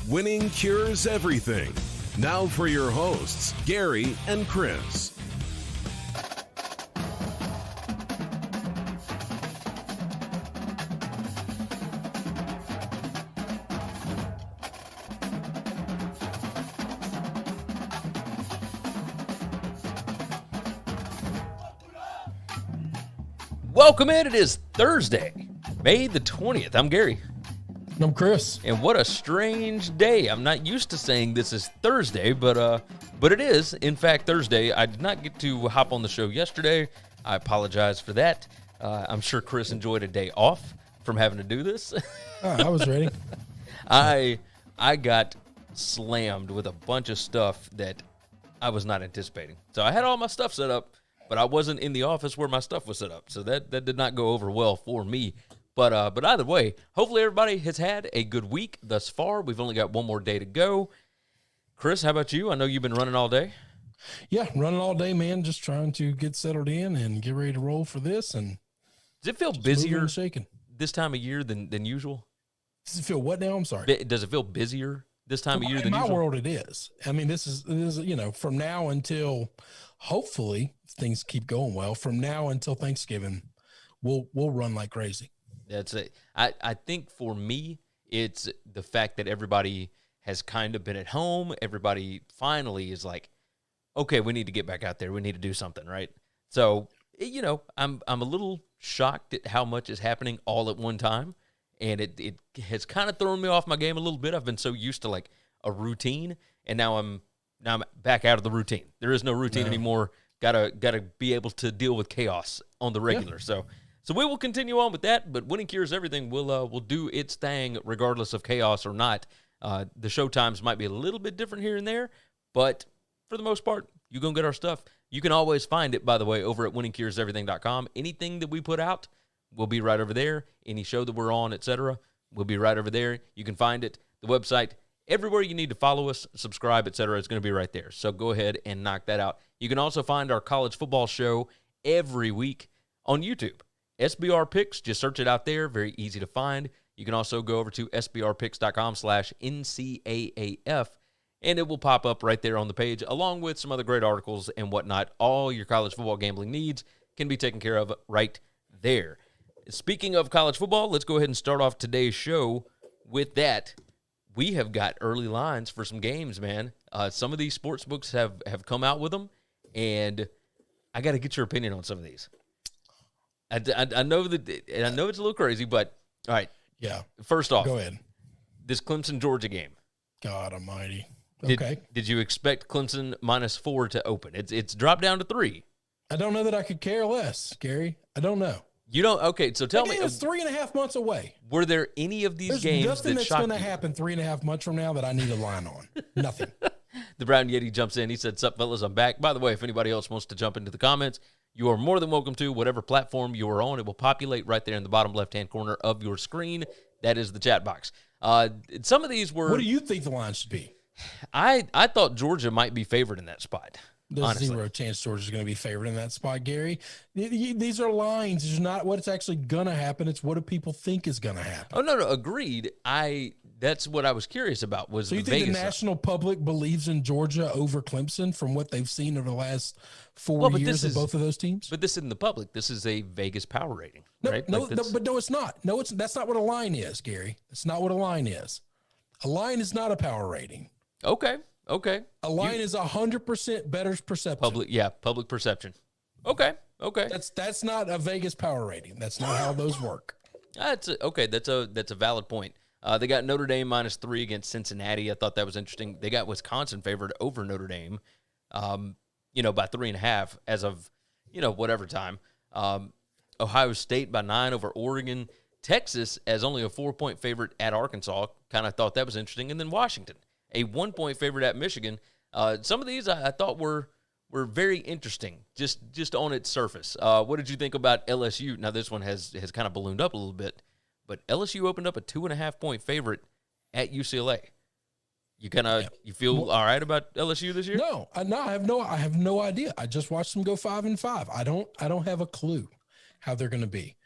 Winning cures everything. Now for your hosts, Gary and Chris. Welcome in. It is Thursday, May the 20th. I'm Gary. I'm Chris. And what a strange day. I'm not used to saying this is Thursday, but it is, in fact, Thursday. I did not get to hop on the show yesterday. I apologize for that. I'm sure Chris enjoyed a day off from having to do this. I was ready. I got slammed with a bunch of stuff that I was not anticipating. So I had all my stuff set up, but I wasn't in the office where my stuff was set up. So that did not go over well for me. But either way, hopefully everybody has had a good week thus far. We've only got one more day to go. Chris, how about you? I know you've been running all day. Yeah, running all day, man. Just trying to get settled in and get ready to roll for this. And does it feel busier shaking this time of year than usual? Does it feel what now? I'm sorry. Does it feel busier this time of year than usual? In my world, it is. I mean, this is from now until hopefully things keep going well. From now until Thanksgiving, we'll run like crazy. That's it. I think for me, it's the fact that everybody has kind of been at home. Everybody finally is like, okay, we need to get back out there. We need to do something, right? So, I'm a little shocked at how much is happening all at one time. And it has kind of thrown me off my game a little bit. I've been so used to like a routine, and now I'm back out of the routine. There is no routine anymore. Gotta be able to deal with chaos on the regular. Yeah. So we will continue on with that, but winning cures everything will do its thing regardless of chaos or not. The show times might be a little bit different here and there, but for the most part, you're going to get our stuff. You can always find it, by the way, over at winningcureseverything.com. Anything that we put out will be right over there. Any show that we're on, etc., will be right over there. You can find it, the website, everywhere you need to follow us, subscribe, etc. It's going to be right there. So go ahead and knock that out. You can also find our college football show every week on YouTube. SBR Picks, just search it out there. Very easy to find. You can also go over to sbrpicks.com/NCAAF, and it will pop up right there on the page, along with some other great articles and whatnot. All your college football gambling needs can be taken care of right there. Speaking of college football, let's go ahead and start off today's show with that. We have got early lines for some games, man. Some of these sports books have come out with them, and I got to get your opinion on some of these. I know that, and I know it's a little crazy, but all right. Yeah. First off, go ahead. This Clemson-Georgia game. God almighty. Okay. Did you expect Clemson -4 to open? It's dropped down to 3. I don't know that I could care less, Gary. I don't know. You don't? Okay, so tell me. It's 3.5 months away. Were there any of these games that shocked you? Nothing that's going to happen 3.5 months from now that I need a line on. Nothing. The Brown Yeti jumps in. He said, "Sup, fellas, I'm back." By the way, if anybody else wants to jump into the comments, you are more than welcome to. Whatever platform you are on, it will populate right there in the bottom left-hand corner of your screen. That is the chat box. Some of these were... What do you think the line should be? I thought Georgia might be favored in that spot. There's zero chance Georgia's going to be favored in that spot, Gary. These are lines. It's not what's actually going to happen. It's what do people think is going to happen. Oh, no, agreed. That's what I was curious about. Was so you think the national public believes in Georgia over Clemson from what they've seen over the last 4 years of both of those teams? But this isn't the public. This is a Vegas power rating, right? But no, it's not. No, that's not what a line is, Gary. That's not what a line is. A line is not a power rating. Okay. A line is 100% better perception. Public perception. Okay. That's not a Vegas power rating. That's not how those work. That's a valid point. They got Notre Dame -3 against Cincinnati. I thought that was interesting. They got Wisconsin favored over Notre Dame, by 3.5 as of, whatever time. Ohio State by 9 over Oregon. Texas as only a 4-point favorite at Arkansas. Kind of thought that was interesting. And then Washington, a 1-point favorite at Michigan. Some of these I thought were very interesting, just on its surface. What did you think about LSU? Now, this one has kind of ballooned up a little bit. But LSU opened up a 2.5-point favorite at UCLA. You you feel all right about LSU this year? No, I have no idea. I just watched them go 5-5. I don't have a clue how they're going to be.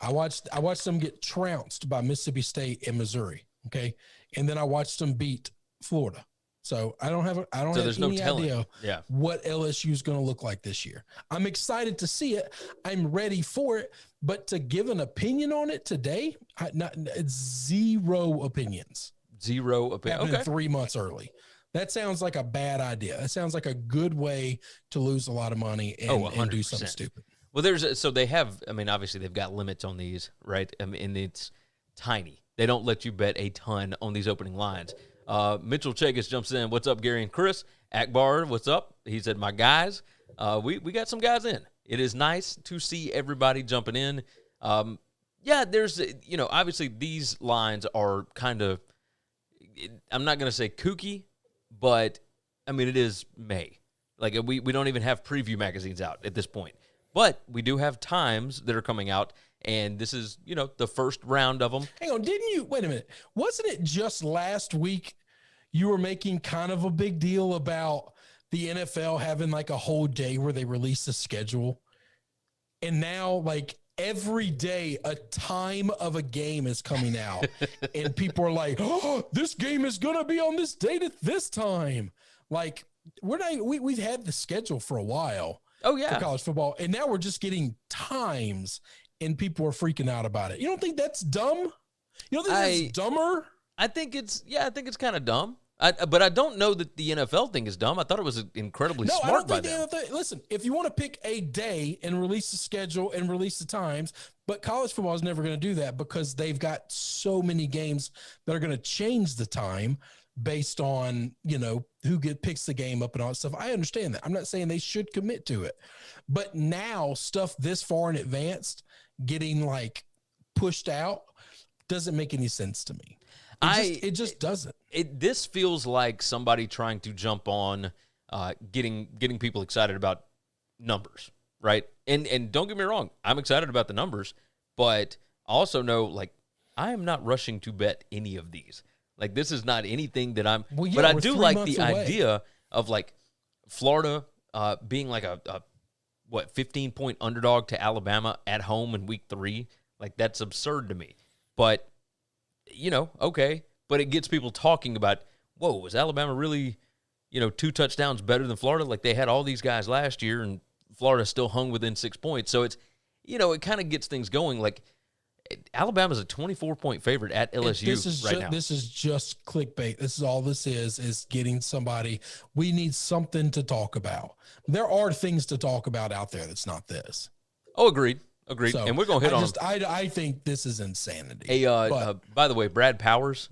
I watched them get trounced by Mississippi State and Missouri Okay. And then I watched them beat Florida. So I don't have there's no any telling. idea Yeah. what LSU is going to look like this year. I'm excited to see it. I'm ready for it, but to give an opinion on it today, it's zero opinions. Zero opinion. Happening Okay. 3 months early. That sounds like a bad idea. That sounds like a good way to lose a lot of money and do something stupid. Well, they have, I mean, obviously they've got limits on these, right? I mean, and it's tiny. They don't let you bet a ton on these opening lines. Mitchell Chagas jumps in. What's up, Gary and Chris? Akbar, what's up? He said, my guys. We got some guys in. It is nice to see everybody jumping in. There's, obviously these lines are kind of, I'm not going to say kooky, but, I mean, it is May. Like, we don't even have preview magazines out at this point. But we do have times that are coming out, and this is, the first round of them. Hang on, wait a minute. Wasn't it just last week you were making kind of a big deal about the NFL having like a whole day where they release a schedule? And now, like, every day a time of a game is coming out, and people are like, oh, this game is going to be on this date at this time. Like, we've had the schedule for a while. Oh, yeah. For college football. And now we're just getting times and people are freaking out about it. You don't think that's dumb? You don't think that's dumber? I think it's kind of dumb. But I don't know that the NFL thing is dumb. I thought it was incredibly smart by them. Listen, if you want to pick a day and release the schedule and release the times, but college football is never going to do that because they've got so many games that are going to change the time based on, who picks the game up and all that stuff. I understand that. I'm not saying they should commit to it. But now stuff this far in advance getting like pushed out doesn't make any sense to me. It just doesn't. This feels like somebody trying to jump on getting people excited about numbers, right? And don't get me wrong, I'm excited about the numbers, but I also know, like, I am not rushing to bet any of these. Like, this is not anything that I'm – but I do like the idea of, like, Florida being like a 15-point underdog to Alabama at home in week 3. Like, that's absurd to me. But, okay. But it gets people talking about, whoa, was Alabama really, 2 touchdowns better than Florida? Like, they had all these guys last year, and Florida still hung within 6 points. So it's, it kind of gets things going. Like, Alabama's a 24-point favorite at LSU now. This is just clickbait. This is all this is getting somebody. We need something to talk about. There are things to talk about out there that's not this. Oh, agreed. So, and we're going to hit on I think this is insanity. By the way, Brad Powers,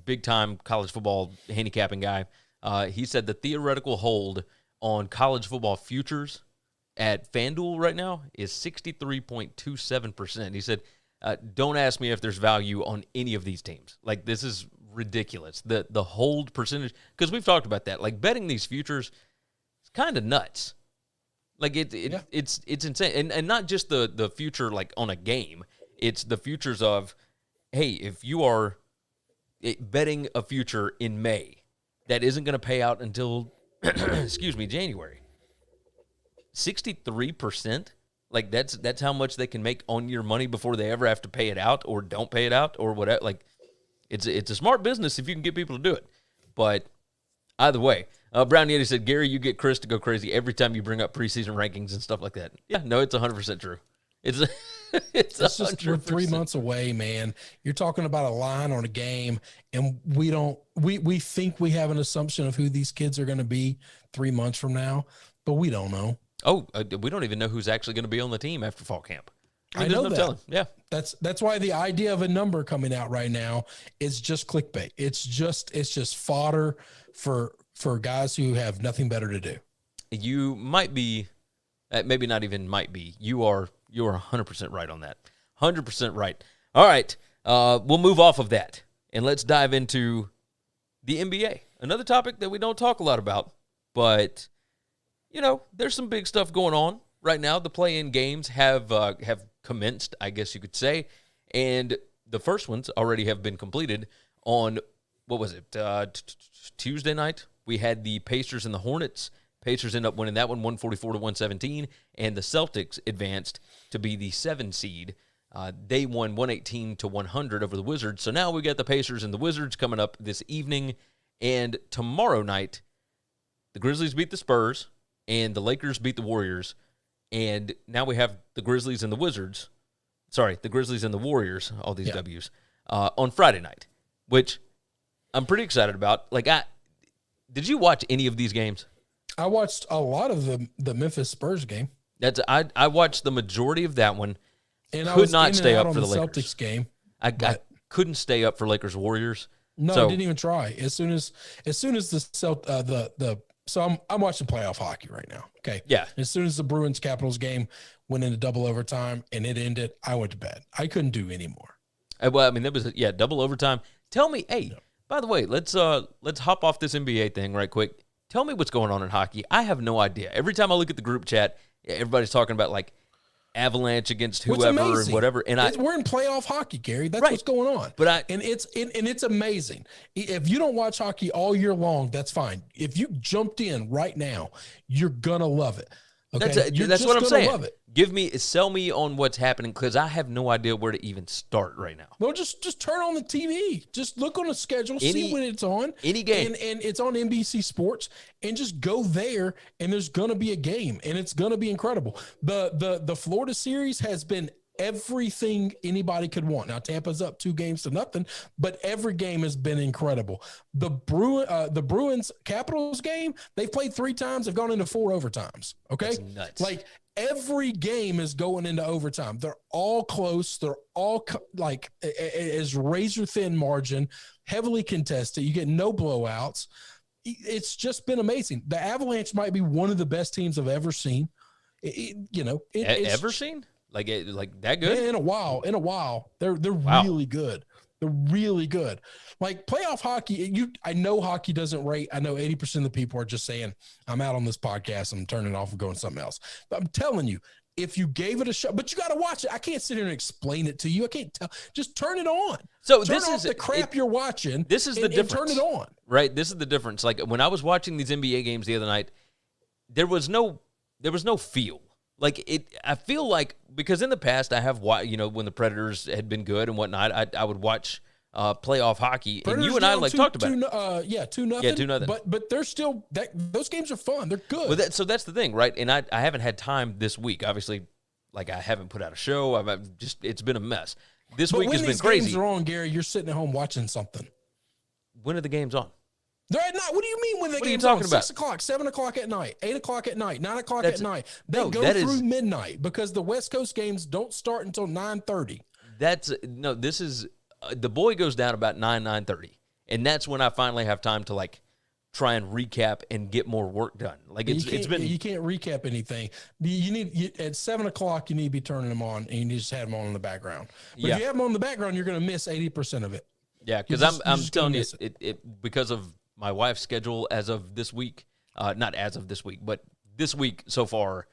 big-time college football handicapping guy, he said the theoretical hold on college football futures at FanDuel right now is 63.27%. He said, don't ask me if there's value on any of these teams. Like, this is ridiculous. The hold percentage, because we've talked about that. Like, betting these futures is kind of nuts. Like, it's insane. And not just the future, like, on a game. It's the futures of, hey, if you are betting a future in May that isn't going to pay out until, January. 63%? Like, that's how much they can make on your money before they ever have to pay it out or don't pay it out or whatever. Like, it's a smart business if you can get people to do it. But either way, Brown Yeti said, Gary, you get Chris to go crazy every time you bring up preseason rankings and stuff like that. Yeah, no, it's 100% true. It's just we're 3 months away, man. You're talking about a line on a game, and we think we have an assumption of who these kids are going to be 3 months from now, but we don't know. Oh, we don't even know who's actually going to be on the team after fall camp. I know that. Telling. Yeah, that's why the idea of a number coming out right now is just clickbait. It's just fodder for guys who have nothing better to do. You might be, maybe not even might be. You are 100% right on that. 100% right. All right, we'll move off of that and let's dive into the NBA. Another topic that we don't talk a lot about, but there's some big stuff going on right now. The play-in games have commenced, I guess you could say, and the first ones already have been completed on, what was it, Tuesday night? We had the Pacers and the Hornets. Pacers end up winning that one 144-117, and the Celtics advanced to be the 7 seed They won 118-100 over the Wizards. So now we got the Pacers and the Wizards coming up this evening. And tomorrow night, the Grizzlies beat the Spurs and the Lakers beat the Warriors. And now we have the Grizzlies and the Wizards. Sorry, the Grizzlies and the Warriors, all these W's, on Friday night, which I'm pretty excited about. Did you watch any of these games? I watched a lot of the Memphis Spurs game. I watched the majority of that one. And could not stay up for the Lakers. Celtics game. I couldn't stay up for Lakers Warriors. No, I didn't even try. As soon as I'm watching playoff hockey right now. Okay. Yeah. As soon as the Bruins Capitals game went into double overtime and it ended, I went to bed. I couldn't do anymore. Well, I mean, that was double overtime. Tell me, by the way, let's hop off this NBA thing right quick. Tell me what's going on in hockey. I have no idea. Every time I look at the group chat, everybody's talking about Avalanche against whoever and whatever. And we're in playoff hockey, Gary. That's what's going on. And it's amazing. If you don't watch hockey all year long, that's fine. If you jumped in right now, you're gonna love it. Okay? That's what I'm saying. Love it. Sell me on what's happening, because I have no idea where to even start right now. Well, just turn on the TV. Just look on the schedule, see when it's on. Any game. And it's on NBC Sports, and just go there, and there's going to be a game, and it's going to be incredible. The Florida series has been everything anybody could want. Now, Tampa's up 2-0, but every game has been incredible. The Bruins Capitals game, they've played 3 times. They've gone into 4 overtimes. Okay. That's nuts. Every game is going into overtime. They're all close. They're all as razor thin margin, heavily contested. You get no blowouts. It's just been amazing. The Avalanche might be one of the best teams I've ever seen. Ever seen? Like that good? Yeah, in a while. They're really good. They're really good. Playoff hockey, I know hockey doesn't rate. I know 80% of the people are just saying, I'm out on this podcast. I'm turning it off and going something else. But I'm telling you, if you gave it a shot, but you got to watch it. I can't sit here and explain it to you. I can't tell. Just turn it on. So turn off the crap you're watching. This is the difference. And turn it on. Right. This is the difference. When I was watching these NBA games the other night, there was no feel. I feel like, because in the past I have, when the Predators had been good and whatnot, I would watch playoff hockey, Predators, and you and I talked about it. 2-0. Yeah, 2-0. But they're still those games are fun. They're good. Well, so that's the thing, right? And I haven't had time this week. Obviously, I haven't put out a show. It's been a mess. This week has been crazy. When these games are on, Gary, you're sitting at home watching something. When are the games on? They're at night. What do you mean when the game's on? 6 o'clock, 7 o'clock at night, 8 o'clock at night, 9 o'clock at night. They go through midnight, because the West Coast games don't start until 9:30. This is the boy goes down about 9:30, and that's when I finally have time to try and recap and get more work done. You can't recap anything. At 7 o'clock, you need to be turning them on, and you need to just have them on in the background. But if you have them on in the background, you're going to miss 80% of it. Yeah, because I'm telling you, it because of my wife's schedule as of this week, not as of this week, but this week so far,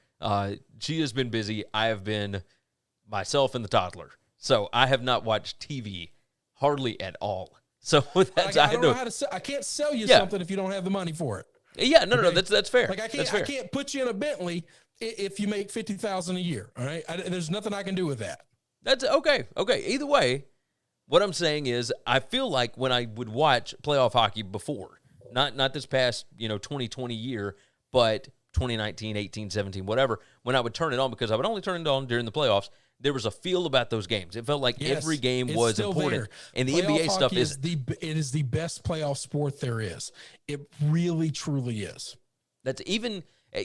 she has been busy. I have been myself and the toddler. So I have not watched TV hardly at all. So that's, I don't know how to sell. I can't sell you something if you don't have the money for it. Yeah, no, that's fair. I can't put you in a Bentley if you make $50,000 a year. All right, there's nothing I can do with that. That's okay. Okay, either way. What I'm saying is, I feel like when I would watch playoff hockey before, not this past 2020 year, but 2019, 18, 17, whatever, when I would turn it on, because I would only turn it on during the playoffs, there was a feel about those games. It felt like every game was important. There. And the playoff NBA stuff is the best playoff sport there is. It really, truly is. That's even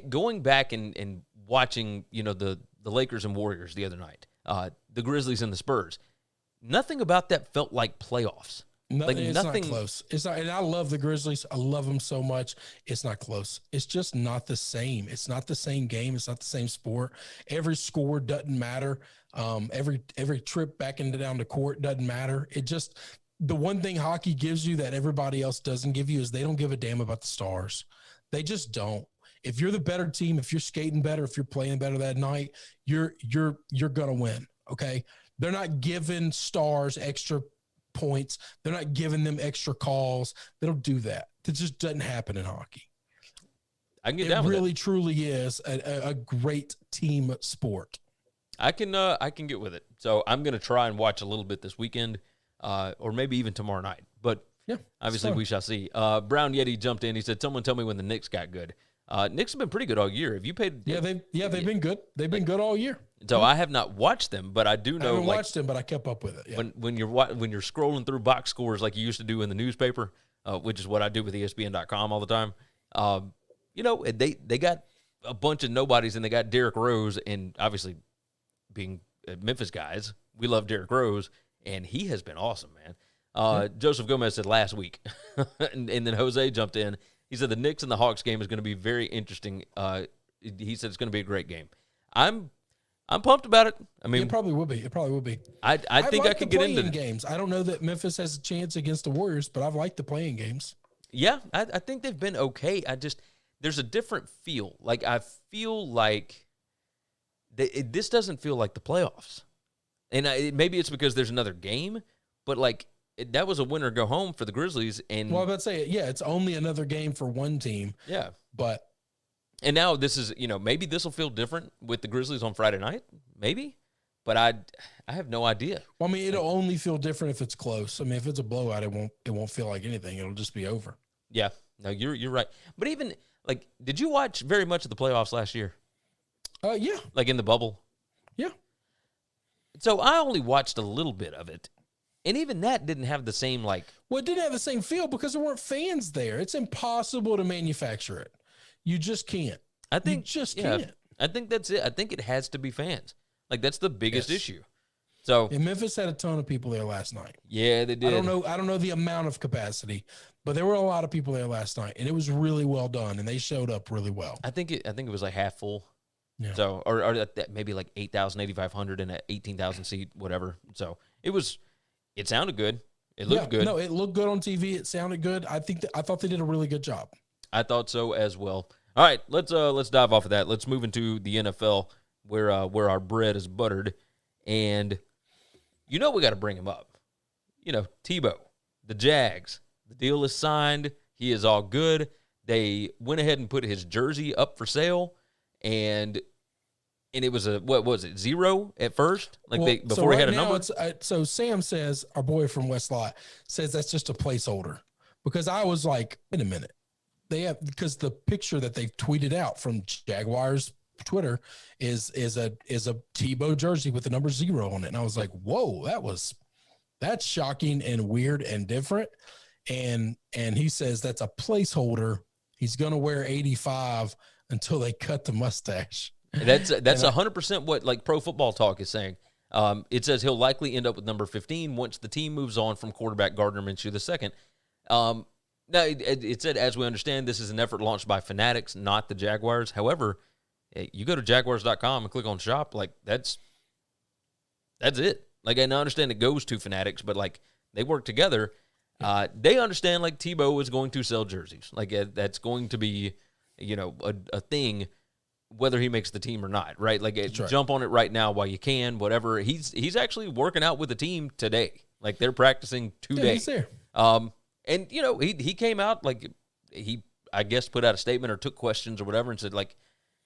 going back and watching, the Lakers and Warriors the other night, the Grizzlies and the Spurs. Nothing about that felt like playoffs. It's not close. It's not, and I love the Grizzlies. I love them so much. It's not close. It's just not the same. It's not the same game. It's not the same sport. Every score doesn't matter. Every trip back and down the court doesn't matter. The one thing hockey gives you that everybody else doesn't give you is they don't give a damn about the stars. They just don't. If you're the better team, if you're skating better, if you're playing better that night, you're gonna win. Okay. They're not giving stars extra points. They're not giving them extra calls. They don't do that. It just doesn't happen in hockey. I can get down with it. It really, truly is a great team sport. I can get with it. So I'm going to try and watch a little bit this weekend, or maybe even tomorrow night. But Yeah, obviously we shall see. Brown Yeti jumped in. He said, "Someone tell me when the Knicks got good." Knicks have been pretty good all year. Have you paid? Yeah, they've been good. They've been good all year. So I have not watched them, but I do know. I haven't watched them, but I kept up with it. Yeah. When you're scrolling through box scores like you used to do in the newspaper, which is what I do with ESPN.com all the time. They got a bunch of nobodies, and they got Derrick Rose, and obviously being Memphis guys, we love Derrick Rose, and he has been awesome, man. Joseph Gomez said last week, and then Jose jumped in. He said the Knicks and the Hawks game is going to be very interesting. He said it's going to be a great game. I'm pumped about it. I mean, it probably will be. I think I could get into the games. I don't know that Memphis has a chance against the Warriors, but I've liked the playing games. Yeah, I think they've been okay. There's a different feel. Like, I feel like this doesn't feel like the playoffs. And maybe it's because there's another game, but like, that was a win or go home for the Grizzlies. And well, I was about to say, yeah, it's only another game for one team. Yeah. And now this is, maybe this will feel different with the Grizzlies on Friday night. Maybe. But I have no idea. Well, I mean, it'll only feel different if it's close. I mean, if it's a blowout, it won't feel like anything. It'll just be over. Yeah. No, you're right. But even, like, did you watch very much of the playoffs last year? Yeah. Like in the bubble? Yeah. So I only watched a little bit of it. And even that didn't have the same, like... Well, it didn't have the same feel because there weren't fans there. It's impossible to manufacture it. You just can't. I think can't. I think that's it. I think it has to be fans. Like, that's the biggest issue. So and Memphis had a ton of people there last night. Yeah, they did. I don't know the amount of capacity, but there were a lot of people there last night, and it was really well done, and they showed up really well. I think it was like half full. Yeah. So or that maybe like 8,000, 8,500 and an 18,000 seat, whatever. So it sounded good. It looked good. No, it looked good on TV. It sounded good. I thought they did a really good job. I thought so as well. All right, let's dive off of that. Let's move into the NFL where our bread is buttered, and we got to bring him up. Tebow, the Jags. The deal is signed. He is all good. They went ahead and put his jersey up for sale, and it was what was it, 0 at first? Like before he had a number. So Sam says, our boy from West Lot says that's just a placeholder, because I was like, wait a minute. Because the picture that they've tweeted out from Jaguars Twitter is a Tebow jersey with the number 0 on it. And I was like, whoa, that's shocking and weird and different. And he says that's a placeholder. He's going to wear 85 until they cut the mustache. That's 100% what like Pro Football Talk is saying. It says he'll likely end up with number 15 once the team moves on from quarterback Gardner Minshew II. Now, it said, as we understand, this is an effort launched by Fanatics, not the Jaguars. However, you go to Jaguars.com and click on shop, like, that's it. Like, I understand it goes to Fanatics, but, like, they work together. They understand, like, Tebow is going to sell jerseys. Like, that's going to be, a thing, whether he makes the team or not, right? Like, jump on it right now while you can, whatever. He's actually working out with the team today. Like, they're practicing today. Yeah, he's there. And, he came out, like, he, I guess, put out a statement or took questions or whatever and said, like,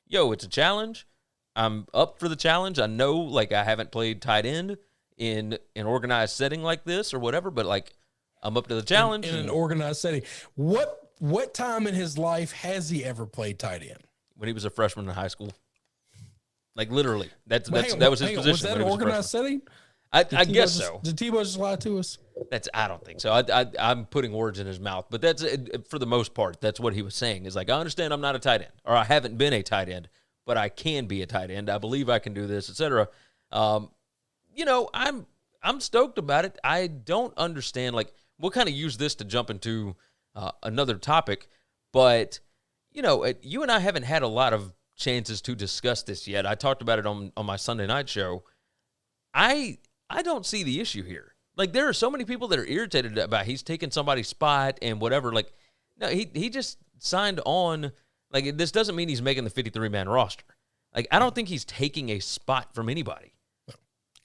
yo, it's a challenge. I'm up for the challenge. I know, like, I haven't played tight end in an organized setting like this or whatever, but, like, I'm up to the challenge. In an organized setting. What time in his life has he ever played tight end? When he was a freshman in high school. Like, literally. That was his position. Was that an organized setting? I guess so. Did Tebow just lie to us? I don't think so. I'm putting words in his mouth, but that's for the most part. That's what he was saying. Is like, I understand I'm not a tight end, or I haven't been a tight end, but I can be a tight end. I believe I can do this, etc. I'm stoked about it. I don't understand. Like, we'll kind of use this to jump into another topic, but you and I haven't had a lot of chances to discuss this yet. I talked about it on my Sunday night show. I don't see the issue here. Like, there are so many people that are irritated about he's taking somebody's spot and whatever. Like, no, he just signed on. Like, this doesn't mean he's making the 53-man roster. Like, I don't think he's taking a spot from anybody.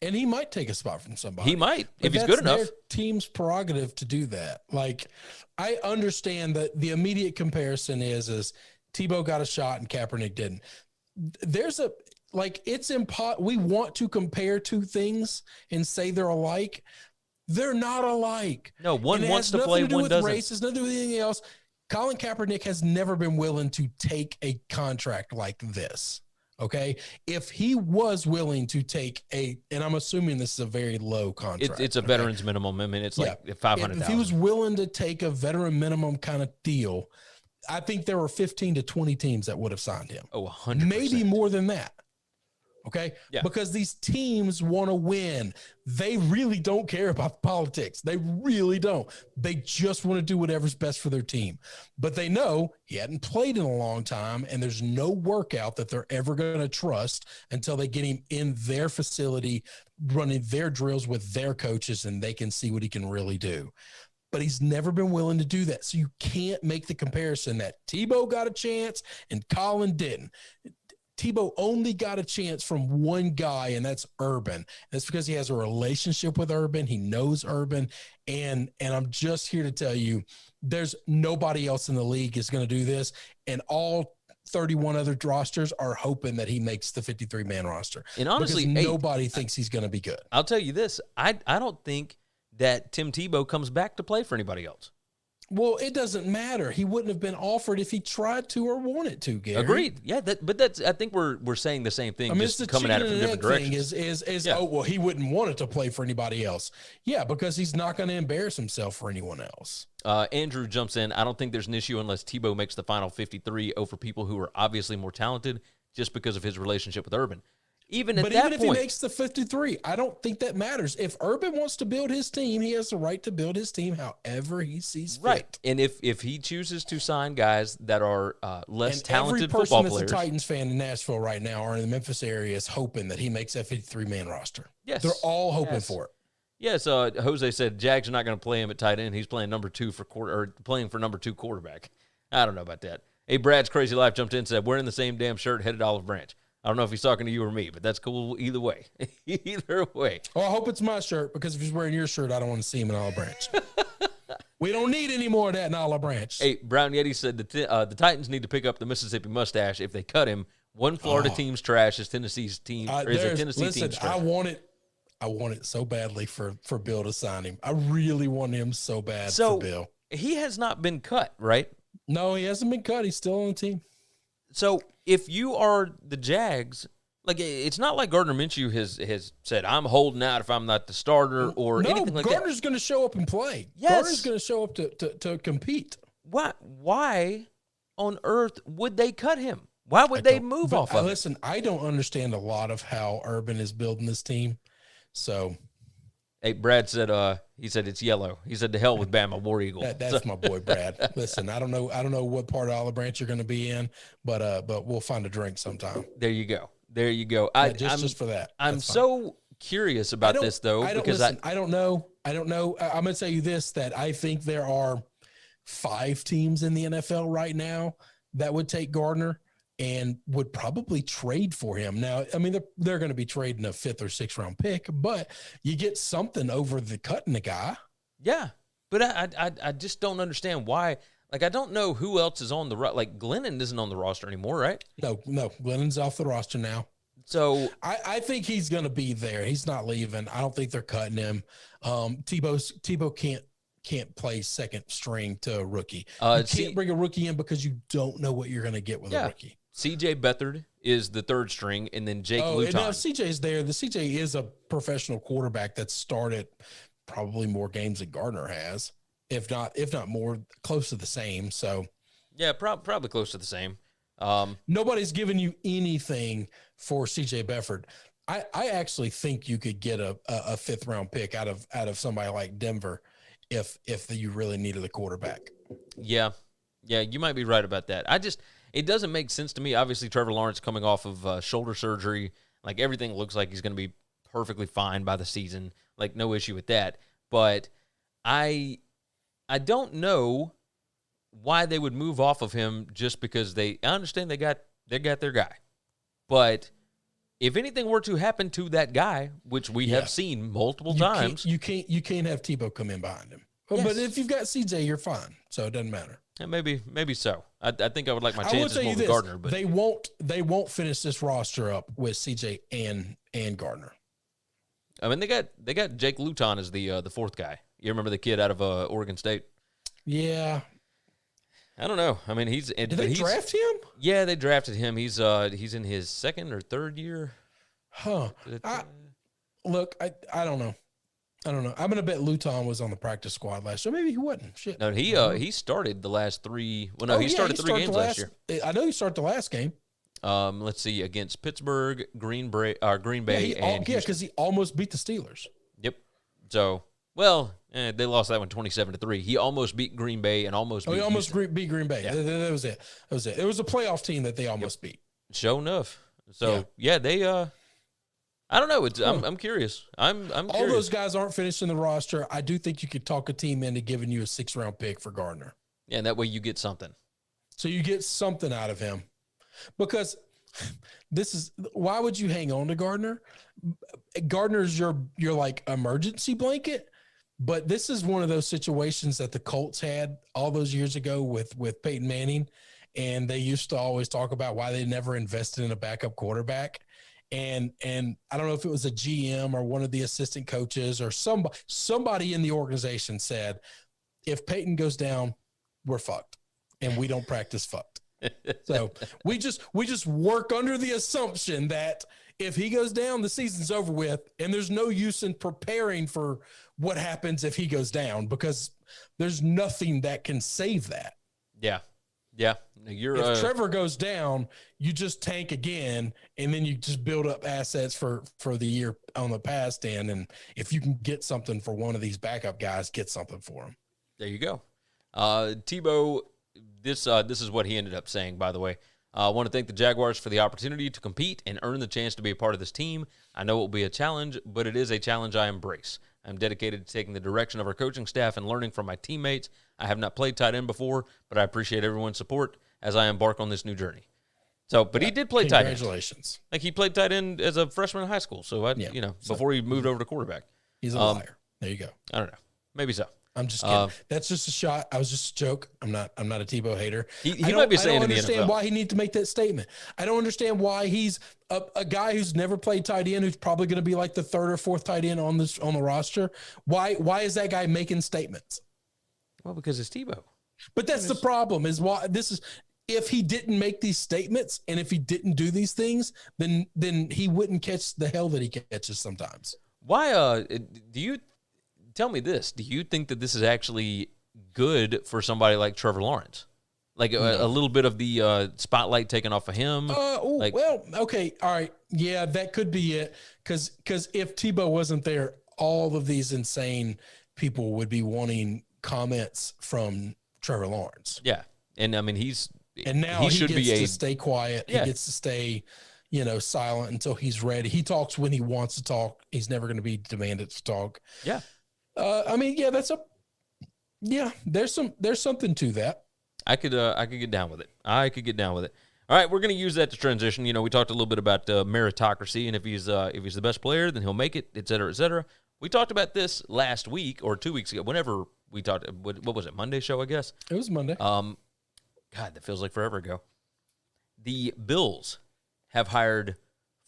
And he might take a spot from somebody. He might, if he's good enough. Their team's prerogative to do that. Like, I understand that the immediate comparison is Tebow got a shot and Kaepernick didn't. like it's we want to compare two things and say they're alike. They're not alike. No, one wants to play, one doesn't. Race, it's nothing to do with anything else. Colin Kaepernick has never been willing to take a contract like this. Okay. If he was willing to take and I'm assuming this is a very low contract. It's a veteran's minimum. I mean, it's like $500,000. If he was willing to take a veteran minimum kind of deal, I think there were 15 to 20 teams that would have signed him. Oh, 100%. Maybe more than that. Okay. Yeah. Because these teams want to win. They really don't care about politics. They really don't. They just want to do whatever's best for their team. But they know he hadn't played in a long time, and there's no workout that they're ever going to trust until they get him in their facility, running their drills with their coaches, and they can see what he can really do. But he's never been willing to do that. So you can't make the comparison that Tebow got a chance and Colin didn't. Tebow only got a chance from one guy, and that's Urban. That's because he has a relationship with Urban. He knows Urban. And I'm just here to tell you, there's nobody else in the league is going to do this. And all 31 other rosters are hoping that he makes the 53-man roster. And honestly, nobody thinks he's going to be good. I'll tell you this. I don't think that Tim Tebow comes back to play for anybody else. Well, it doesn't matter. He wouldn't have been offered if he tried to or wanted to, Gary. Agreed. Yeah, but that's. I think we're saying the same thing, just coming at it from different directions. Oh, well, he wouldn't want it to play for anybody else. Yeah, because he's not going to embarrass himself for anyone else. Andrew jumps in. I don't think there's an issue unless Tebow makes the final 53 over people who are obviously more talented just because of his relationship with Urban. Even if he makes the 53, I don't think that matters. If Urban wants to build his team, he has the right to build his team however he sees fit. Right. And if he chooses to sign guys that are less talented football players. Every person that's a Titans fan in Nashville right now or in the Memphis area is hoping that he makes that 53-man roster. Yes. They're all hoping for it. Yes, Jose said Jags are not going to play him at tight end. He's playing playing for number 2 quarterback. I don't know about that. Hey, Brad's Crazy Life jumped in and said, we're in the same damn shirt, headed Olive Branch. I don't know if he's talking to you or me, but that's cool either way. Either way. Well, I hope it's my shirt, because if he's wearing your shirt, I don't want to see him in Olive Branch. We don't need any more of that in Olive Branch. Hey, Brown Yeti said the Titans need to pick up the Mississippi mustache. If they cut him, one Florida team's trash is Tennessee's team. Is a Tennessee team's trash. I want it so badly for Bill to sign him. I really want him so bad for Bill. He has not been cut, right? No, he hasn't been cut. He's still on the team. So if you are the Jags, like, it's not like Gardner Minshew has said, I'm holding out if I'm not the starter or anything like that. No, Gardner's going to show up and play. Yes. Gardner's going to show up to compete. Why on earth would they cut him? Why would they move off of Listen, I don't understand a lot of how Urban is building this team. So, hey, Brad said, he said it's yellow. He said, to hell with Bama, War Eagle. That's my boy, Brad. Listen, I don't know what part of Olive Branch you're going to be in, but we'll find a drink sometime. There you go. Just for that. I'm so curious about this, though, because I don't know. I'm going to tell you this, that I think there are 5 teams in the NFL right now that would take Gardner and would probably trade for him. Now, I mean, they're going to be trading a 5th or 6th round pick, but you get something over the cutting the guy. Yeah, but I just don't understand why. Like, I don't know who else is on the like Glennon isn't on the roster anymore, right? No, Glennon's off the roster now. So I think he's going to be there. He's not leaving. I don't think they're cutting him. Tebow can't play second string to a rookie. You can't bring a rookie in because you don't know what you're going to get with a rookie. C.J. Beathard is the 3rd string, and then Jake Luton. No, C.J.'s there. The C.J. is a professional quarterback that started probably more games than Gardner has, if not more, close to the same. So, yeah, probably close to the same. Nobody's giving you anything for C.J. Beathard. I actually think you could get a 5th round pick out of somebody like Denver if you really needed a quarterback. Yeah, you might be right about that. It doesn't make sense to me. Obviously, Trevor Lawrence coming off of shoulder surgery, like, everything looks like he's going to be perfectly fine by the season, like, no issue with that. But I don't know why they would move off of him just because I understand they got their guy. But if anything were to happen to that guy, which we have seen multiple times, you can't have Tebow come in behind him. Yes. But if you've got CJ, you're fine. So it doesn't matter. And maybe so. I think I would like my I will chances tell more you with this: Gardner, but they won't finish this roster up with CJ and Gardner. I mean, they got Jake Luton as the fourth guy. You remember the kid out of Oregon State? Yeah. I don't know. I mean, Did they draft him? Yeah, they drafted him. He's in his second or third year. Huh. Look, I don't know. I'm gonna bet Luton was on the practice squad last year. Maybe he wasn't. Shit. No, he started the last three. Well, no, he started three games last year. I know he started the last game. Let's see, against Pittsburgh, Green Bay, and because he almost beat the Steelers. Yep. So, well, they lost that one 27-3. He almost beat Green Bay and almost beat beat Green Bay. Yeah. That was it. It was a playoff team that they almost beat. Sure enough. So yeah, they I don't know. I'm curious. I'm curious. All those guys aren't finished in the roster. I do think you could talk a team into giving you a 6th-round pick for Gardner. Yeah, and that way you get something. So you get something out of him. Because why would you hang on to Gardner? Gardner's your like emergency blanket, but this is one of those situations that the Colts had all those years ago with Peyton Manning, and they used to always talk about why they never invested in a backup quarterback. And I don't know if it was a GM or one of the assistant coaches or somebody in the organization said, if Peyton goes down, we're fucked, and we don't practice fucked. So we just work under the assumption that if he goes down, the season's over with, and there's no use in preparing for what happens if he goes down, because there's nothing that can save that. Yeah. Yeah. If Trevor goes down, you just tank again, and then you just build up assets for the year on the past end. And if you can get something for one of these backup guys, get something for him. There you go. Tebow, this is what he ended up saying, by the way. I want to thank the Jaguars for the opportunity to compete and earn the chance to be a part of this team. I know it will be a challenge, but it is a challenge I embrace. I'm dedicated to taking the direction of our coaching staff and learning from my teammates. I have not played tight end before, but I appreciate everyone's support as I embark on this new journey. So, but he did play tight end. Congratulations. Like, he played tight end as a freshman in high school. So, before he moved over to quarterback. He's a liar. There you go. I don't know. Maybe so. I'm just kidding. That's just a shot. I was just a joke. I'm not a Tebow hater. He might be saying in the NFL. I don't understand why he needs to make that statement. I don't understand why he's a guy who's never played tight end, who's probably going to be like the 3rd or 4th tight end on the roster. Why is that guy making statements? Well, because it's Tebow. But that's the problem, is why if he didn't make these statements and if he didn't do these things, then he wouldn't catch the hell that he catches sometimes. Why do you tell me this? Do you think that this is actually good for somebody like Trevor Lawrence? Like a little bit of the spotlight taken off of him? Well, okay. All right. Yeah, that could be it. Because if Tebow wasn't there, all of these insane people would be wanting comments from Trevor Lawrence. Yeah. And I mean, he should be to stay quiet. Yeah. He gets to stay, silent until he's ready. He talks when he wants to talk. He's never going to be demanded to talk. Yeah. There's something to that. I could get down with it. All right, we're going to use that to transition. We talked a little bit about meritocracy, and if he's the best player, then he'll make it, et cetera, et cetera. We talked about this last week or 2 weeks ago. Whenever we talked, what was it? Monday show, I guess. It was Monday. God, that feels like forever ago. The Bills have hired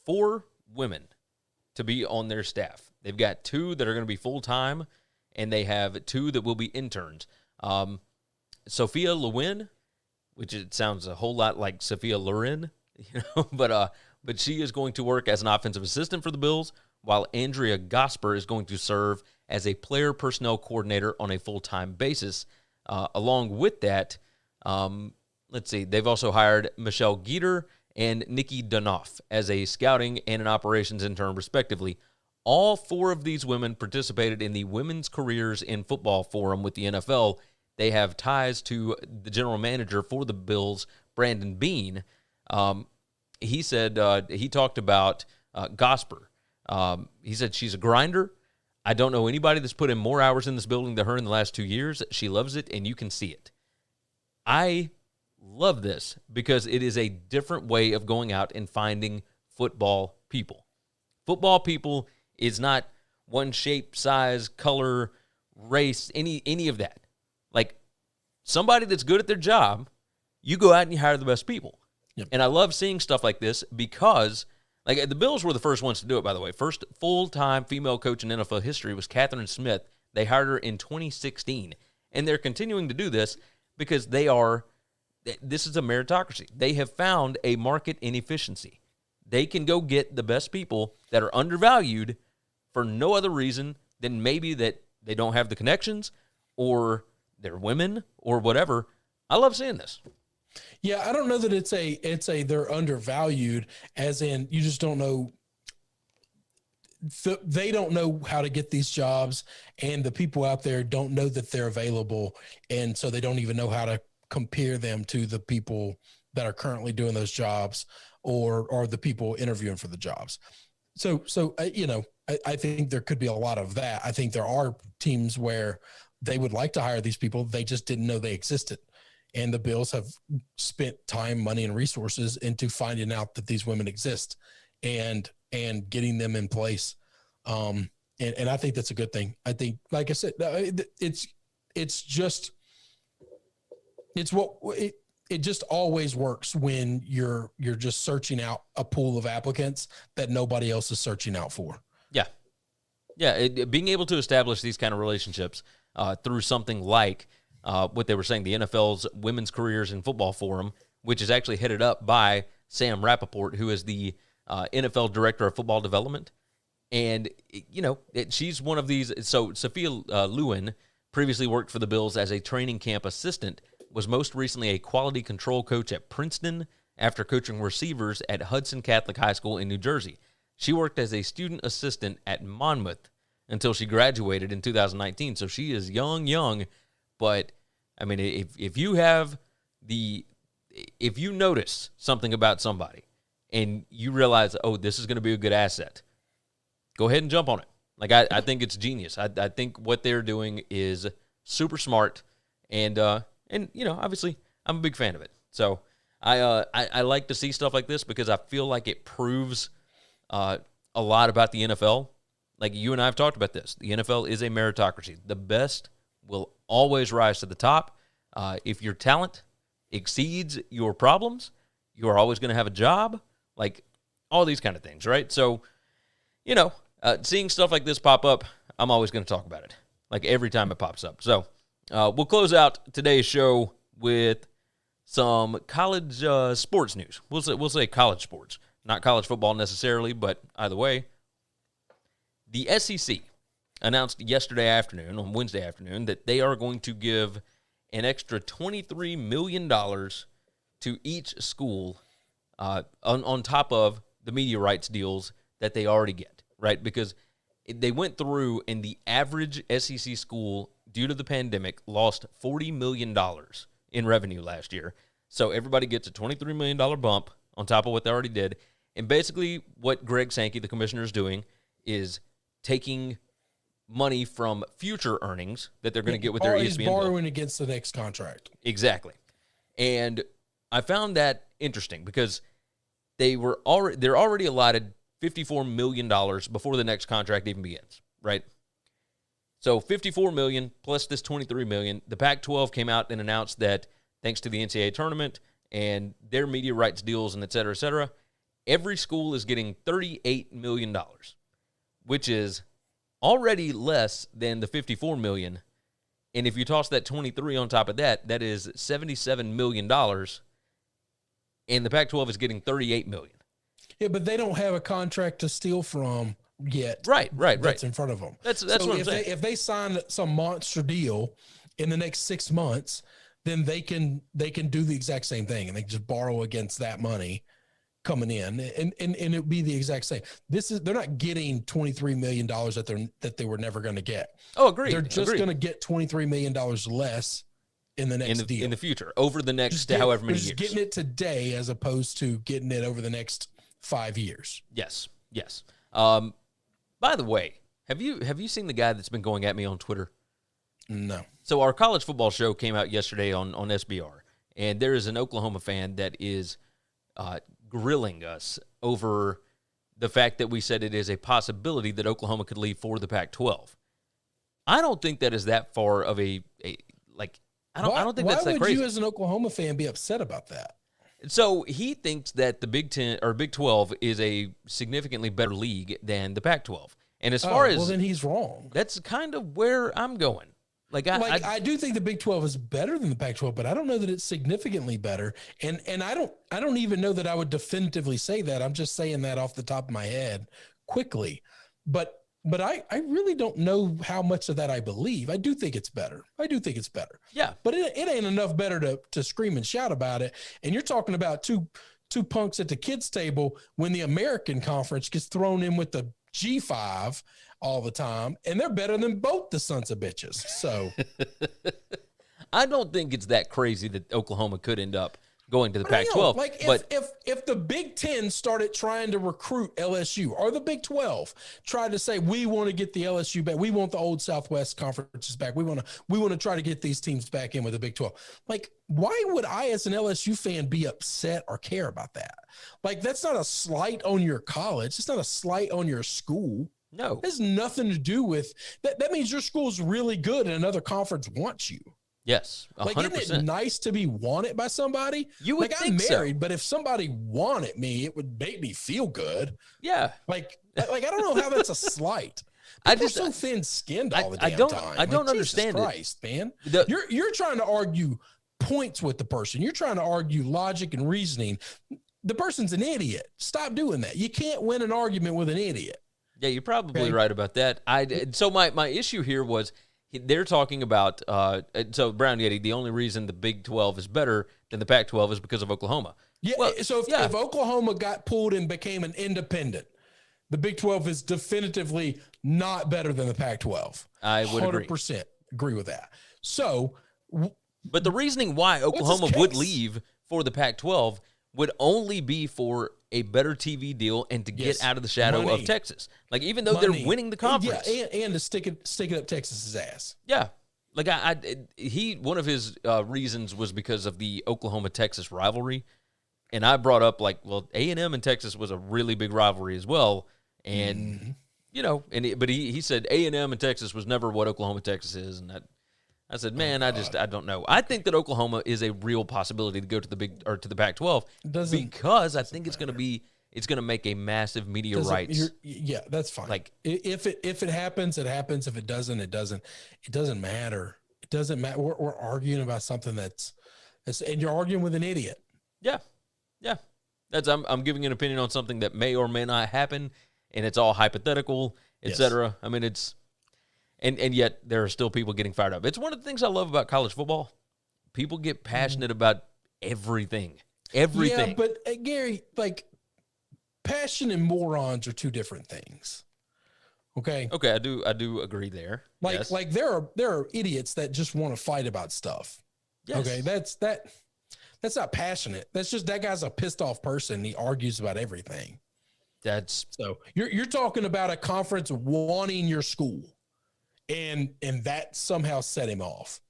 4 women to be on their staff. They've got 2 that are going to be full-time, and they have 2 that will be interns. Sophia Lewin, which it sounds a whole lot like Sophia Loren, but she is going to work as an offensive assistant for the Bills, while Andrea Gosper is going to serve as a player personnel coordinator on a full-time basis. Along with that, let's see, they've also hired Michelle Geeter and Nikki Dunoff as a scouting and an operations intern, respectively. All 4 of these women participated in the Women's Careers in Football Forum with the NFL. They have ties to the general manager for the Bills, Brandon Beane. He said he talked about Gosper. He said she's a grinder. I don't know anybody that's put in more hours in this building than her in the last 2 years. She loves it, and you can see it. I love this because it is a different way of going out and finding football people. Football people is not one shape, size, color, race, any of that. Like, somebody that's good at their job, you go out and you hire the best people. Yep. And I love seeing stuff like this because, like, the Bills were the first ones to do it, by the way. First full-time female coach in NFL history was Catherine Smith. They hired her in 2016. And they're continuing to do this because this is a meritocracy. They have found a market inefficiency. They can go get the best people that are undervalued for no other reason than maybe that they don't have the connections or they're women or whatever. I love seeing this. Yeah, I don't know that it's a they're undervalued, as in you just don't know. They don't know how to get these jobs, and the people out there don't know that they're available, and so they don't even know how to compare them to the people that are currently doing those jobs or the people interviewing for the jobs. So I think there could be a lot of that. I think there are teams where they would like to hire these people. They just didn't know they existed. And the Bills have spent time, money, and resources into finding out that these women exist and getting them in place. And I think that's a good thing. I think, like I said, it just always works when you're just searching out a pool of applicants that nobody else is searching out for. Yeah. Yeah. Being able to establish these kind of relationships through something like what they were saying, the NFL's Women's Careers in Football Forum, which is actually headed up by Sam Rappaport, who is the NFL Director of Football Development. And, she's one of these. So Sophia Lewin previously worked for the Bills as a training camp assistant, was most recently a quality control coach at Princeton after coaching receivers at Hudson Catholic High School in New Jersey. She worked as a student assistant at Monmouth until she graduated in 2019. So she is young. But, I mean, if you notice something about somebody and you realize, oh, this is going to be a good asset, go ahead and jump on it. Like, I think it's genius. I think what they're doing is super smart. And obviously, I'm a big fan of it. So I like to see stuff like this because I feel like it proves a lot about the NFL. Like, you and I have talked about this. The NFL is a meritocracy. The best will always rise to the top. If your talent exceeds your problems, you are always going to have a job, like all these kind of things, right? So, seeing stuff like this pop up, I'm always going to talk about it, like every time it pops up. So we'll close out today's show with some college sports news. We'll say college sports, not college football necessarily, but either way. The SEC announced yesterday afternoon, on Wednesday afternoon, that they are going to give an extra $23 million to each school on top of the media rights deals that they already get, right? Because they went through, and the average SEC school, due to the pandemic, lost $40 million in revenue last year. So everybody gets a $23 million bump on top of what they already did. And basically what Greg Sankey, the commissioner, is doing is taking money from future earnings that they're going to get with their ESPN deal. Borrowing against the next contract. Exactly. And I found that interesting because they're already allotted $54 million before the next contract even begins, right? So $54 million plus this $23 million. The Pac-12 came out and announced that thanks to the NCAA tournament and their media rights deals and et cetera, every school is getting $38 million, which is already less than the $54 million. And if you toss that 23 on top of that, that is $77 million. And the Pac-12 is getting $38 million. Yeah, but they don't have a contract to steal from yet. Right. That's in front of them. That's what I'm saying. If they sign some monster deal in the next 6 months, then they can do the exact same thing, and they can just borrow against that money coming in, and it would be the exact same. They're not getting $23 million that they were never going to get. Oh, agreed. They're just going to get $23 million less in the next deal. In the future, over the next however many years. Just getting it today as opposed to getting it over the next 5 years. Yes. By the way, have you seen the guy that's been going at me on Twitter? No. So our college football show came out yesterday on SBR, and there is an Oklahoma fan that is grilling us over the fact that we said it is a possibility that Oklahoma could leave for the Pac-12. I don't think that is that far of a I don't think that's that Why would crazy. you, as an Oklahoma fan, be upset about that? So he thinks that the Big 10 or Big 12 is a significantly better league than the Pac-12. And as far as well, then he's wrong. that's kind of where I'm going. I do think the Big 12 is better than the Pac-12, but I don't know that it's significantly better. And I don't even know that I would definitively say that. I'm just saying that off the top of my head quickly. But I really don't know how much of that I believe. I do think it's better. Yeah. But it ain't enough better to scream and shout about it. And you're talking about two punks at the kids' table when the American Conference gets thrown in with the G5 all the time, and they're better than both the sons of bitches. So I don't think it's that crazy that Oklahoma could end up going to the Pac-12. Like if the Big 10 started trying to recruit LSU, or the Big 12 tried to say, we want to get the LSU back, we want the old Southwest conferences back, we want to try to get these teams back in with the Big 12. Like, why would I, as an LSU fan, be upset or care about that? Like, that's not a slight on your college. It's not a slight on your school. No, it has nothing to do with that. That means your school's really good and another conference wants you. Yes, 100%. Like, isn't it nice to be wanted by somebody? You would like, think I'm married, so. but if somebody wanted me, it would make me feel good. Yeah. Like I don't know how that's a slight. People are so thin-skinned all the damn time. I don't like, understand Jesus Christ, it. Man. The, You're trying to argue points with the person. You're trying to argue logic and reasoning. The person's an idiot. Stop doing that. You can't win an argument with an idiot. Yeah, you're probably right about that. So my issue here was they're talking about so Brown Yeti, the only reason the Big 12 is better than the Pac-12 is because of Oklahoma. Yeah, well, so if Oklahoma got pulled and became an independent, the Big 12 is definitively not better than the Pac-12. I would 100% agree with that. So, but the reasoning why Oklahoma would leave for the Pac-12 would only be for a better TV deal and to get out of the shadow of Texas. Like, even though they're winning the conference. Yeah, and to stick it up Texas's ass. Yeah. Like, one of his reasons was because of the Oklahoma-Texas rivalry. And I brought up, like, well, A&M and Texas was a really big rivalry as well. And, you know, but he said A&M and Texas was never what Oklahoma-Texas is. And I said, man, I don't know. I think that Oklahoma is a real possibility to go to the Pac-12 because I think it's going to make a massive media rights. Yeah, that's fine. Like, if it happens, it happens. If it doesn't, it doesn't. It doesn't matter. It doesn't matter. We're arguing about something that's, and you're arguing with an idiot. Yeah, yeah. I'm giving an opinion on something that may or may not happen, and it's all hypothetical, etc. I mean, it's. And yet there are still people getting fired up. It's one of the things I love about college football. People get passionate about everything. Everything. Yeah, but Gary, like, passion and morons are two different things. Okay. Okay, I do agree there. Like, yes. Like there are idiots that just want to fight about stuff. Yes. Okay, that's not passionate. That's just, that guy's a pissed off person. He argues about everything. So you're talking about a conference wanting your school. And that somehow set him off.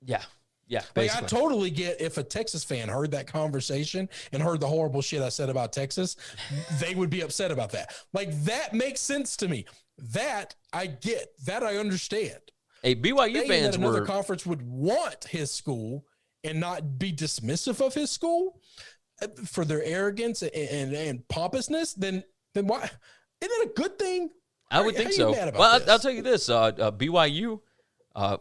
Yeah. Yeah. Like, I totally get if a Texas fan heard that conversation and heard the horrible shit I said about Texas, they would be upset about that. Like, that makes sense to me. That I get. That I understand. Hey, BYU fans another conference would want his school and not be dismissive of his school for their arrogance and pompousness, then why? Isn't that a good thing? I would think so. Well, I'll tell you this. BYU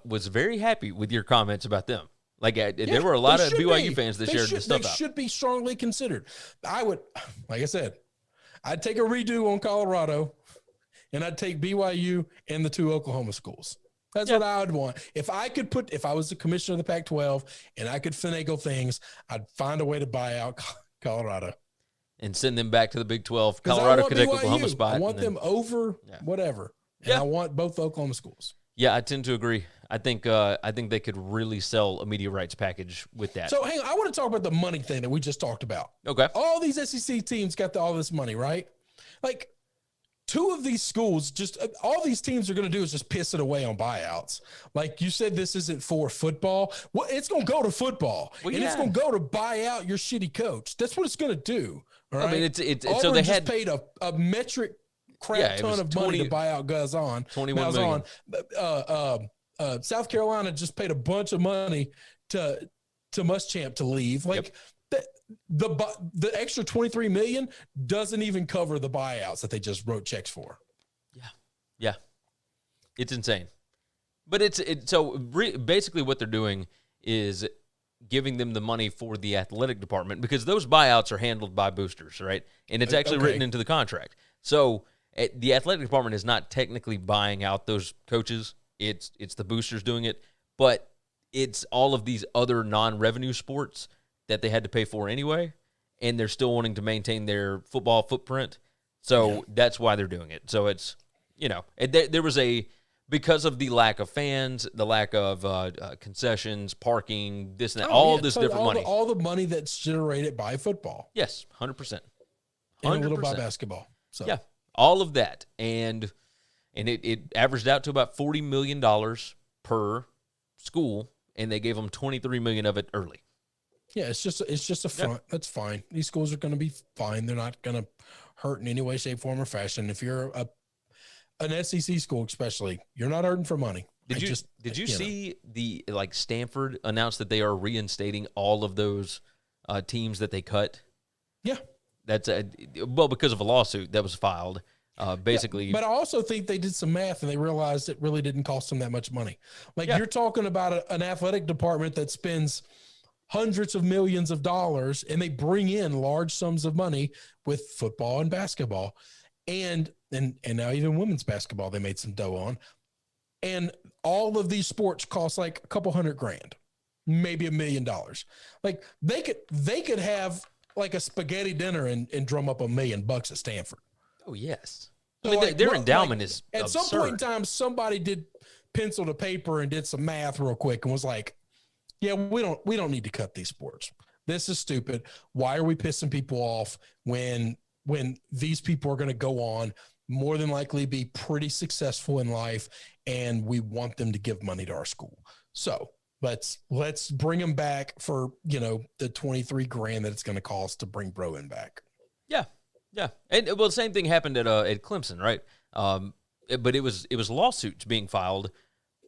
was very happy with your comments about them. Like, there were a lot of BYU fans that shared this stuff out. They should be strongly considered. I would, like I said, I'd take a redo on Colorado, and I'd take BYU and the two Oklahoma schools. That's what I would want. If I was the commissioner of the Pac-12 and I could finagle things, I'd find a way to buy out Colorado. And send them back to the Big 12. Colorado could take Oklahoma spot. I want them over whatever. And I want both Oklahoma schools. Yeah, I tend to agree. I think they could really sell a media rights package with that. So, hang on. I want to talk about the money thing that we just talked about. Okay. All these SEC teams got all this money, right? Like, two of these schools, all these teams are going to do is just piss it away on buyouts. Like you said, this isn't for football. Well, it's going to go to football. Well, and it's going to go to buy out your shitty coach. That's what it's going to do. Right? I mean, it's Auburn so they just paid a metric crap ton of money to buy out Gazon. 21 million. South Carolina just paid a bunch of money to Muschamp to leave. Like the extra $23 million doesn't even cover the buyouts that they just wrote checks for. Yeah. It's insane. But basically what they're doing is giving them the money for the athletic department, because those buyouts are handled by boosters, right? And it's actually written into the contract. So the athletic department is not technically buying out those coaches. It's the boosters doing it, but it's all of these other non-revenue sports that they had to pay for anyway, and they're still wanting to maintain their football footprint. So that's why they're doing it. So it's, there was because of the lack of fans, the lack of concessions, parking, this and that, different money. All the money that's generated by football. Yes, 100%. And a little by basketball. So. Yeah, all of that. And it averaged out to about $40 million per school, and they gave them $23 million of it early. Yeah, it's just a front. Yep. That's fine. These schools are going to be fine. They're not going to hurt in any way, shape, form, or fashion. If you're an SEC school, especially, you're not hurting for money. Did you see the Stanford announced that they are reinstating all of those teams that they cut? Yeah, that's because of a lawsuit that was filed. Basically, but I also think they did some math and they realized it really didn't cost them that much money. You're talking about an athletic department that spends hundreds of millions of dollars, and they bring in large sums of money with football and basketball, and now even women's basketball they made some dough on. And all of these sports cost like a couple $100,000, maybe $1 million. Like they could have like a spaghetti dinner and drum up $1 million at Stanford. Oh yes. So I mean, their endowment is at absurd. Some point in time, somebody did pencil to paper and did some math real quick and was like, yeah, we don't need to cut these sports. This is stupid. Why are we pissing people off when these people are going to go on, more than likely be pretty successful in life, and we want them to give money to our school? So let's bring them back for, the $23,000 that it's going to cost to bring Broen back. Yeah. Yeah. And the same thing happened at Clemson, right? But it was lawsuits being filed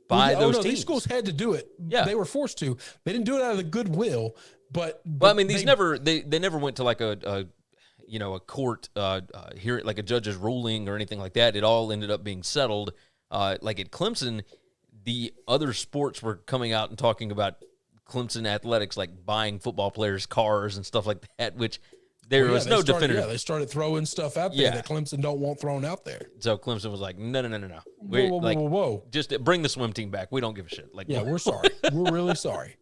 by those teams. These schools had to do it. Yeah. They were forced to. They didn't do it out of the goodwill, but I mean, they never went to like a court hearing, like a judge's ruling or anything like that. It all ended up being settled. Like at Clemson, the other sports were coming out and talking about Clemson athletics, like buying football players' cars and stuff like that, which there was no definitive. Yeah, they started throwing stuff out there that Clemson don't want thrown out there. So Clemson was like, no. Whoa. Just bring the swim team back. We don't give a shit. We're sorry. We're really sorry.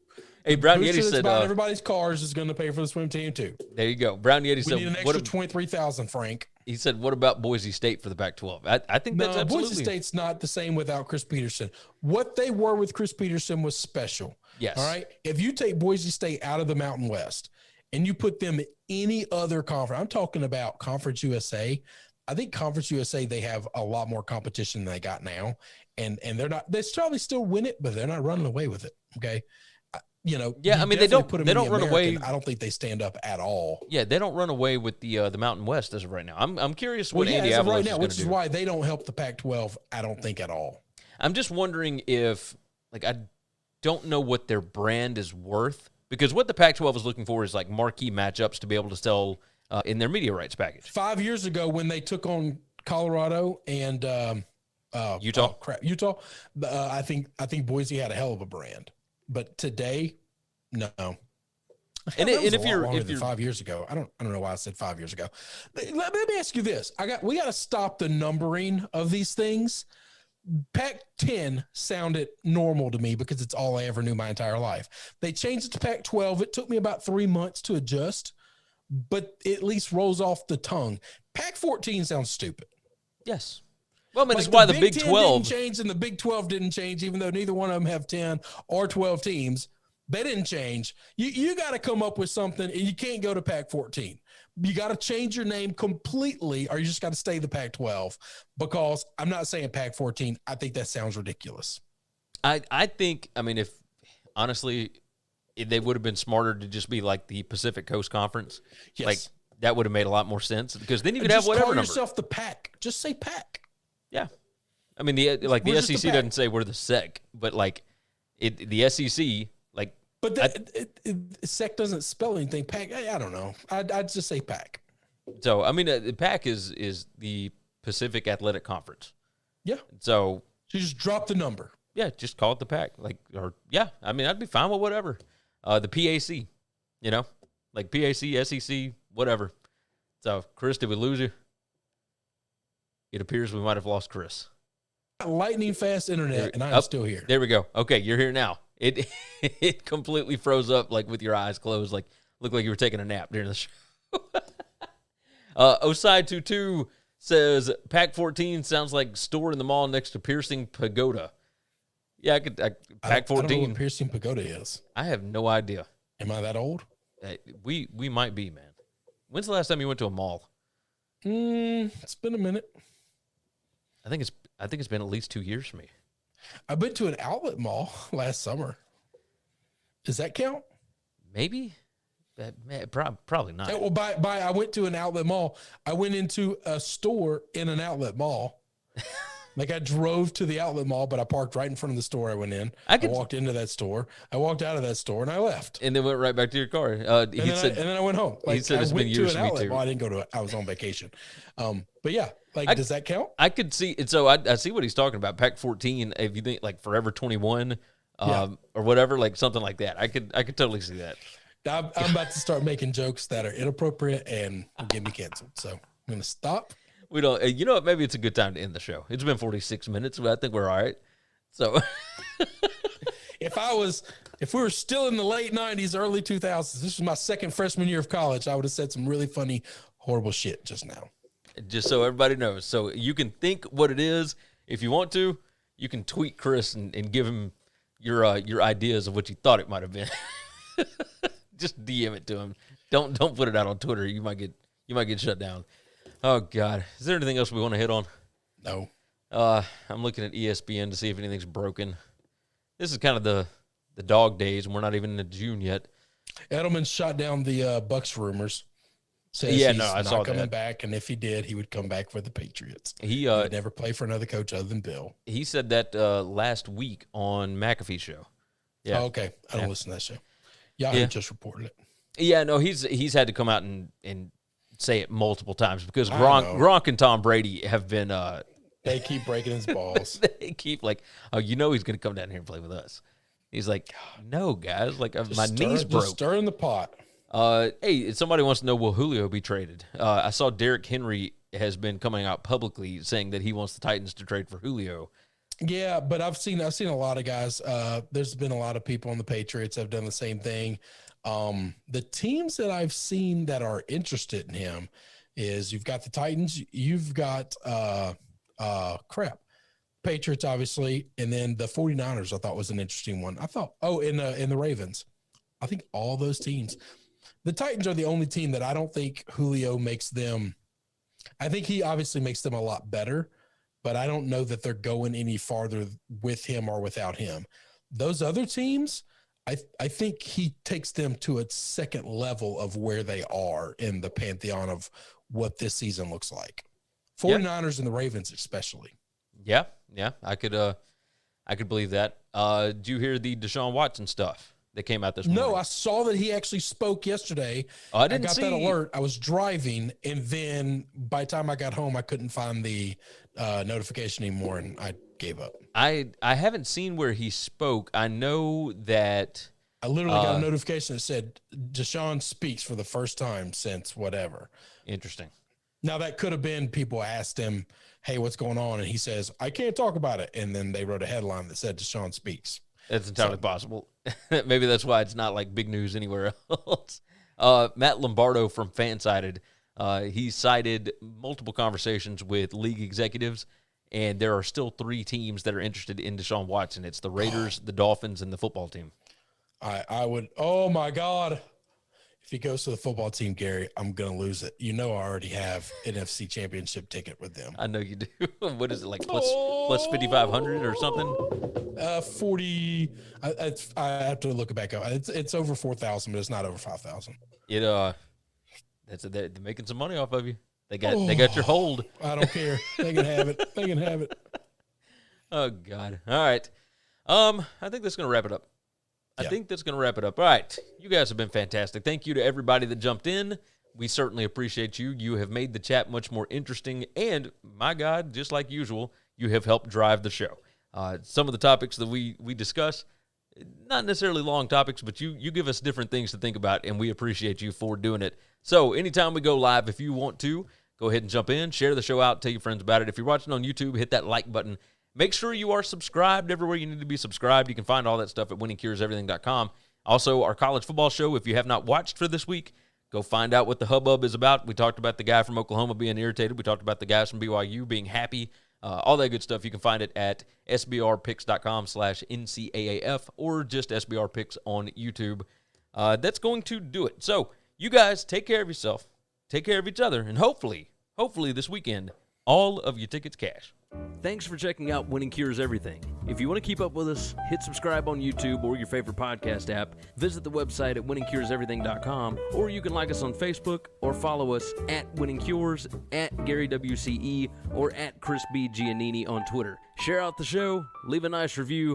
Hey, Brown Yeti said everybody's cars is going to pay for the swim team too. There you go. Brown Yeti said we need an extra $23,000, Frank. He said, what about Boise State for the Pac-12? I think that's absolutely. Boise State's not the same without Chris Peterson. What they were with Chris Peterson was special. Yes. All right. If you take Boise State out of the Mountain West and you put them in any other conference, I'm talking about Conference USA. I think Conference USA, they have a lot more competition than they got now. And they probably still win it, but they're not running away with it. Okay. I mean, they don't run away. I don't think they stand up at all. Yeah, they don't run away with the Mountain West as of right now. I'm curious what Andy Avalos is going to do. Which is why they don't help the Pac-12. I don't think at all. I'm just wondering if, I don't know what their brand is worth, because what the Pac-12 is looking for is like marquee matchups to be able to sell in their media rights package. 5 years ago, when they took on Colorado and Utah, Utah, I think Boise had a hell of a brand. But today, no. And if you're 5 years ago, I don't know why I said 5 years ago. Let me ask you this: we got to stop the numbering of these things. Pac-10 sounded normal to me because it's all I ever knew my entire life. They changed it to Pac-12. It took me about 3 months to adjust, but it at least rolls off the tongue. Pac-14 sounds stupid. Yes. Well, I mean, it's why the Big 12 didn't change and the Big 12 didn't change, even though neither one of them have 10 or 12 teams. They didn't change. You got to come up with something, and you can't go to Pac-14. You got to change your name completely, or you just got to stay the Pac-12, because I'm not saying Pac-14. I think that sounds ridiculous. I think, I mean, if honestly, they would have been smarter to just be like the Pacific Coast Conference. Yes. Like, that would have made a lot more sense, because then you could have whatever call number. Yourself the Pac. Just say Pac. Yeah. I mean, the SEC doesn't say we're the SEC, but the SEC, But SEC doesn't spell anything. Pack, I don't know. I'd just say Pack. So, I mean, the Pac is the Pacific Athletic Conference. Yeah. So you just drop the number. Yeah, just call it the Pac. I mean, I'd be fine with whatever. The PAC, like PAC, SEC, whatever. So, Chris, did we lose you? It appears we might have lost Chris. Lightning fast internet, and I'm still here. There we go. Okay, you're here now. It completely froze up, like with your eyes closed, like looked like you were taking a nap during the show. Osai22 says Pac 14 sounds like store in the mall next to Piercing Pagoda. Yeah, Pac 14. I don't know what Piercing Pagoda is. I have no idea. Am I that old? We might be, man. When's the last time you went to a mall? It's been a minute. I think it's been at least 2 years for me. I've been to an outlet mall last summer. Does that count? Maybe. Probably not. Well, I went to an outlet mall. I went into a store in an outlet mall. Like I drove to the outlet mall, but I parked right in front of the store I went in. I walked into that store. I walked out of that store and I left. And then went right back to your car. And then I went home. Like, he said it's been years for me too. Well, I didn't go to I was on vacation. But yeah, does that count? I could see it. So I see what he's talking about. Pac 14, if you think like Forever 21 or whatever, like something like that. I could totally see that. I'm about to start making jokes that are inappropriate and will get me canceled. So I'm going to stop. We don't, you know what? Maybe it's a good time to end the show. It's been 46 minutes, but I think we're all right. So if we were still in the late 90s, early 2000s, this was my second freshman year of college, I would have said some really funny, horrible shit just now. Just so everybody knows. So you can think what it is. If you want to, you can tweet Chris and give him your ideas of what you thought it might have been. Just DM it to him. Don't put it out on Twitter. You might get shut down. Oh God. Is there anything else we want to hit on? No. I'm looking at ESPN to see if anything's broken. This is kind of the dog days, and we're not even in June yet. Edelman shot down the Bucks rumors. Says I saw coming back, and if he did, he would come back for the Patriots. He would never play for another coach other than Bill. He said that last week on McAfee's show. Yeah. Oh, okay. I don't listen to that show. Yahoo just reported it. Yeah, no, he's had to come out and say it multiple times because Gronk and Tom Brady have been they keep breaking his balls. They keep like, he's going to come down here and play with us. He's like, no, guys, like my knees broke. Just stir in the pot. Hey, somebody wants to know, will Julio be traded? I saw Derrick Henry has been coming out publicly saying that he wants the Titans to trade for Julio. Yeah, but I've seen a lot of guys. There's been a lot of people on the Patriots that have done the same thing. The teams that I've seen that are interested in him is you've got the Titans, you've got Patriots, obviously, and then the 49ers I thought was an interesting one. I thought, in the Ravens. I think all those teams. The Titans are the only team that I don't think Julio makes them. I think he obviously makes them a lot better, but I don't know that they're going any farther with him or without him. Those other teams, I think he takes them to a second level of where they are in the pantheon of what this season looks like. 49ers and the Ravens especially. Yeah, I could believe that. Did you hear the Deshaun Watson stuff that came out this morning? No, I saw that he actually spoke yesterday. I got that alert. I was driving, and then by the time I got home, I couldn't find the notification anymore, and I gave up. I haven't seen where he spoke. I know that I literally got a notification that said Deshaun speaks for the first time since whatever. Interesting. Now that could have been people asked him, "Hey, what's going on?" and he says, "I can't talk about it." And then they wrote a headline that said Deshaun speaks. That's entirely possible. Maybe that's why it's not like big news anywhere else. Matt Lombardo from Fansided, he cited multiple conversations with league executives, and there are still 3 teams that are interested in Deshaun Watson. It's the Raiders, the Dolphins, and the football team. I would, oh my God. If he goes to the football team, Gary, I'm going to lose it. You know I already have an NFC championship ticket with them. I know you do. What is it, like plus 5,500 or something? 40. I have to look it back up. It's over 4,000, but it's not over 5,000. They're making some money off of you. They got your hold. I don't care. They can have it. They can have it. Oh God. All right. I think that's going to wrap it up. I think that's going to wrap it up. All right. You guys have been fantastic. Thank you to everybody that jumped in. We certainly appreciate you. You have made the chat much more interesting. And, my God, just like usual, you have helped drive the show. Some of the topics that we discuss, not necessarily long topics, but you give us different things to think about, and we appreciate you for doing it. So anytime we go live, if you want to, go ahead and jump in, share the show out, tell your friends about it. If you're watching on YouTube, hit that like button. Make sure you are subscribed everywhere you need to be subscribed. You can find all that stuff at winningcureseverything.com. Also, our college football show, if you have not watched for this week, go find out what the hubbub is about. We talked about the guy from Oklahoma being irritated. We talked about the guys from BYU being happy. All that good stuff. You can find it at sbrpicks.com/NCAAF or just SBRpicks on YouTube. That's going to do it. So, you guys take care of yourself, take care of each other, and hopefully this weekend, all of your tickets cash. Thanks for checking out Winning Cures Everything. If you want to keep up with us, hit subscribe on YouTube or your favorite podcast app. Visit the website at winningcureseverything.com, or you can like us on Facebook or follow us at Winning Cures, at Gary WCE, or at Chris B. Giannini on Twitter. Share out the show, leave a nice review,